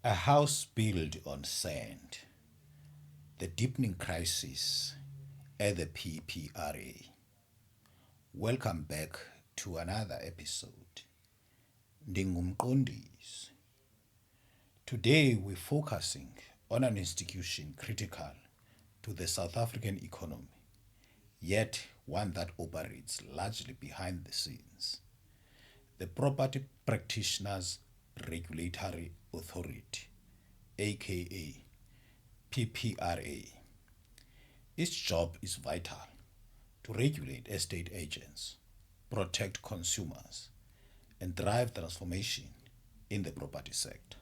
A house built on sand, the deepening crisis at the PPRA. Welcome back to another episode. Ndingumqondisi. Today we're focusing on an institution critical to the South African economy, yet one that operates largely behind the scenes. The Property Practitioners Regulatory Authority, aka PPRA. Its job is vital to regulate estate agents, protect consumers, and drive transformation in the property sector.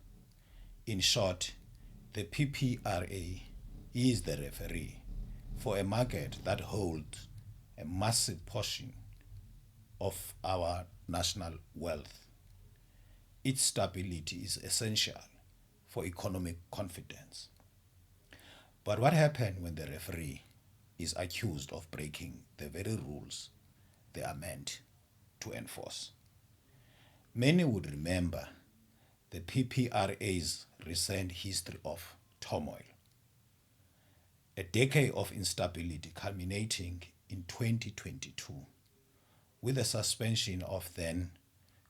In short, the PPRA is the referee for a market that holds a massive portion of our national wealth. Its stability is essential for economic confidence. But what happens when the referee is accused of breaking the very rules they are meant to enforce? Many would remember the PPRA's recent history of turmoil, a decade of instability culminating in 2022 with the suspension of then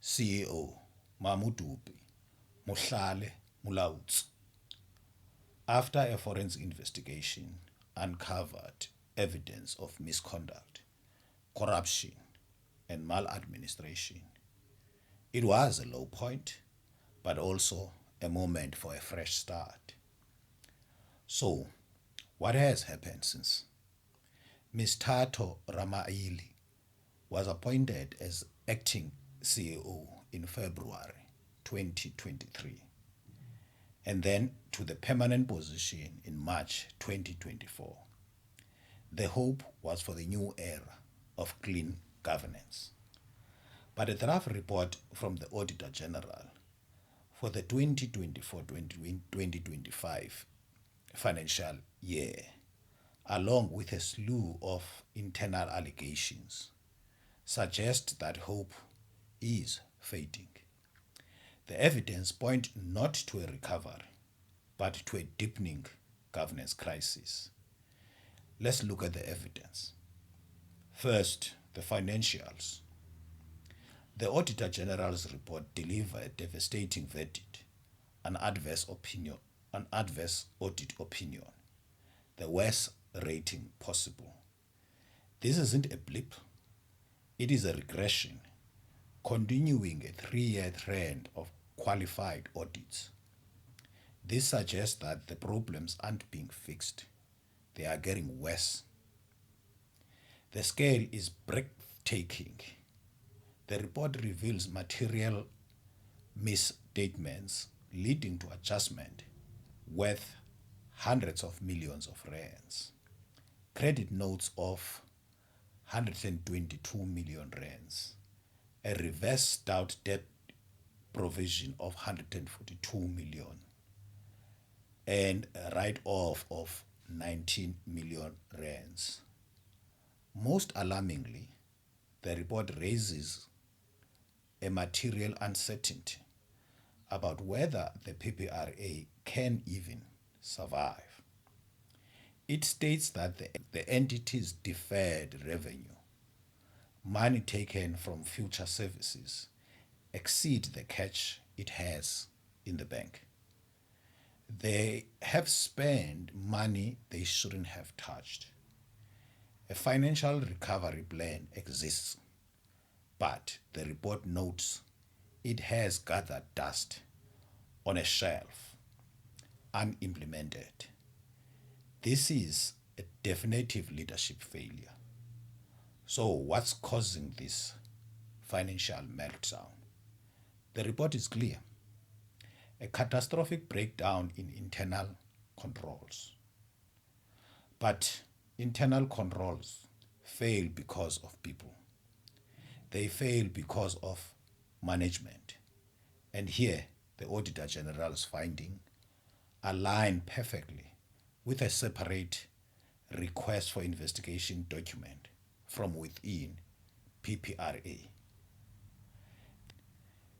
CEO Mamudupi Mohlale Mulaudzi after a forensic investigation uncovered evidence of misconduct, corruption, and maladministration. It was a low point, but also a moment for a fresh start. So, what has happened since? Ms. Tato Ramaili was appointed as acting CEO in February 2023 and then to the permanent position in March 2024. The hope was for the new era of clean governance. But a draft report from the Auditor General for the 2024-2025 financial year, along with a slew of internal allegations, suggests that hope is fading. The evidence points not to a recovery, but to a deepening governance crisis. Let's look at the evidence. First, the financials. The Auditor General's report delivered a devastating verdict, an adverse audit opinion, the worst rating possible. This isn't a blip, it is a regression, continuing a 3-year trend of qualified audits. This suggests that the problems aren't being fixed, they are getting worse. The scale is breathtaking. The report reveals material misstatements leading to adjustment worth hundreds of millions of rands, credit notes of 122 million rands, a reverse stout debt provision of 142 million, and a write-off of 19 million rands. Most alarmingly, the report raises a material uncertainty about whether the PPRA can even survive. It states that the entity's deferred revenue, money taken from future services, exceed the cash it has in the bank. They have spent money they shouldn't have touched. A financial recovery plan exists, but the report notes it has gathered dust on a shelf, unimplemented. This is a definitive leadership failure. So, what's causing this financial meltdown? The report is clear: a catastrophic breakdown in internal controls. But internal controls fail because of people. They fail because of management. And here, the Auditor General's finding align perfectly with a separate request for investigation document from within PPRA.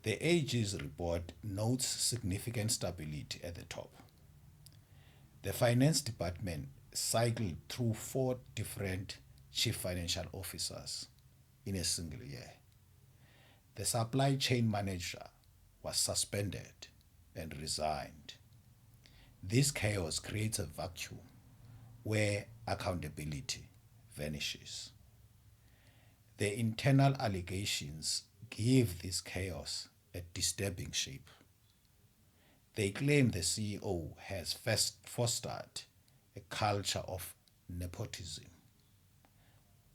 The AG's report notes significant stability at the top. The Finance Department cycled through 4 different chief financial officers in a single year. The supply chain manager was suspended and resigned. This chaos creates a vacuum where accountability vanishes. The internal allegations give this chaos a disturbing shape. They claim the CEO has fostered a culture of nepotism,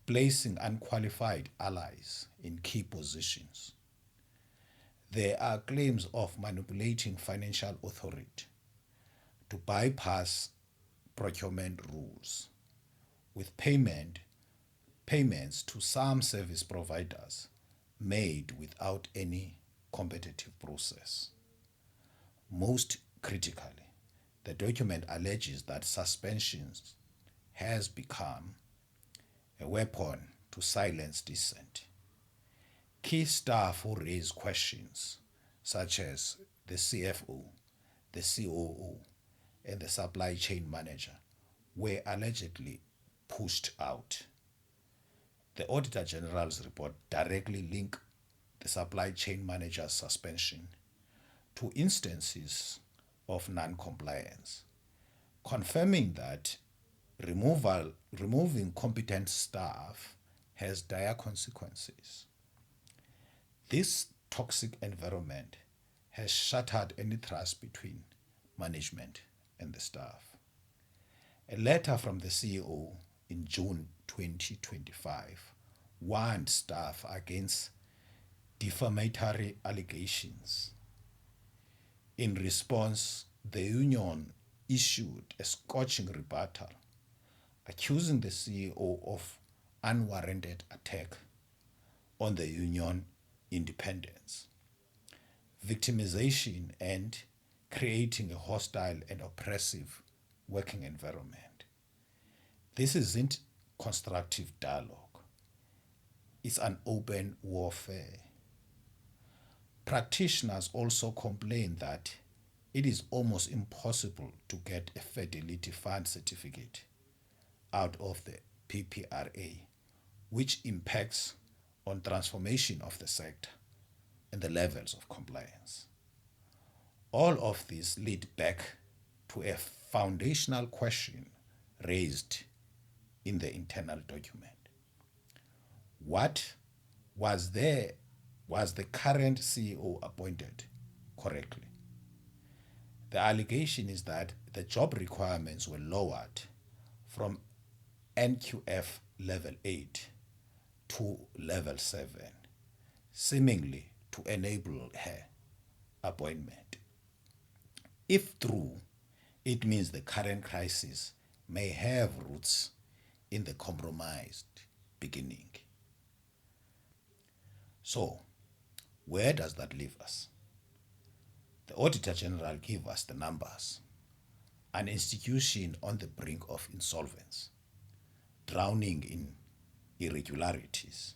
placing unqualified allies in key positions. There are claims of manipulating financial authority to bypass procurement rules, with payments to some service providers made without any competitive process. Most critically, the document alleges that suspensions has become a weapon to silence dissent. Key staff who raise questions, such as the CFO, the COO, and the supply chain manager, were allegedly pushed out. The Auditor General's report directly linked the supply chain manager's suspension to instances of non-compliance, confirming that removing competent staff has dire consequences. This toxic environment has shattered any trust between management and the staff. A letter from the CEO in June 2025 warned staff against defamatory allegations. In response, the union issued a scorching rebuttal, accusing the CEO of unwarranted attack on the union independence, victimization, and creating a hostile and oppressive working environment. This isn't constructive dialogue. It's an open warfare. Practitioners also complain that it is almost impossible to get a Fidelity Fund certificate out of the PPRA, which impacts on transformation of the sector and the levels of compliance. All of this lead back to a foundational question raised in the internal document. Was the current CEO appointed correctly? The allegation is that the job requirements were lowered from NQF level 8 to level 7, seemingly to enable her appointment. If true, it means the current crisis may have roots in the compromised beginning. So, where does that leave us? The Auditor General gave us the numbers. An institution on the brink of insolvency, drowning in irregularities.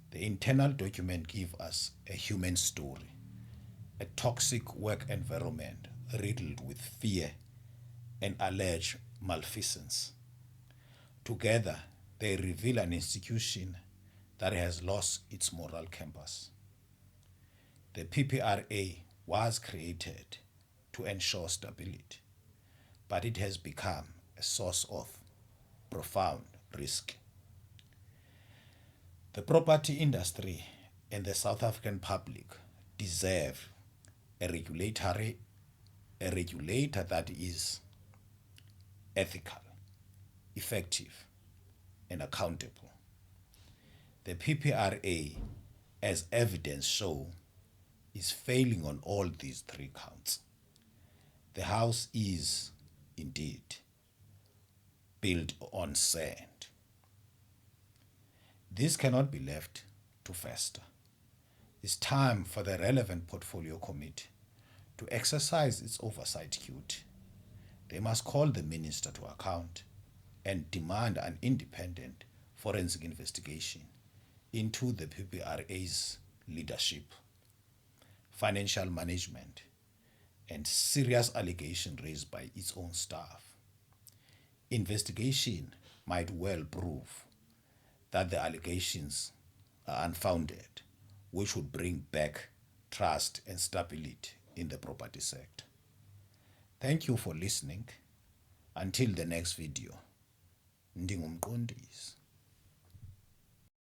The internal document gives us a human story, a toxic work environment riddled with fear and alleged malfeasance. Together, they reveal an institution that has lost its moral compass. The PPRA was created to ensure stability, but it has become a source of profound risk. The property industry and the South African public deserve a regulator that is ethical, effective, and accountable. The PPRA, as evidence show, is failing on all these 3 counts. The house is, indeed, built on sand. This cannot be left to fester. It's time for the relevant portfolio committee to exercise its oversight duty. They must call the minister to account and demand an independent forensic investigation into the PPRA's leadership. financial management, and serious allegations raised by its own staff. Investigation might well prove that the allegations are unfounded, which would bring back trust and stability in the property sector. Thank you for listening. Until the next video, Ndingumqondisi.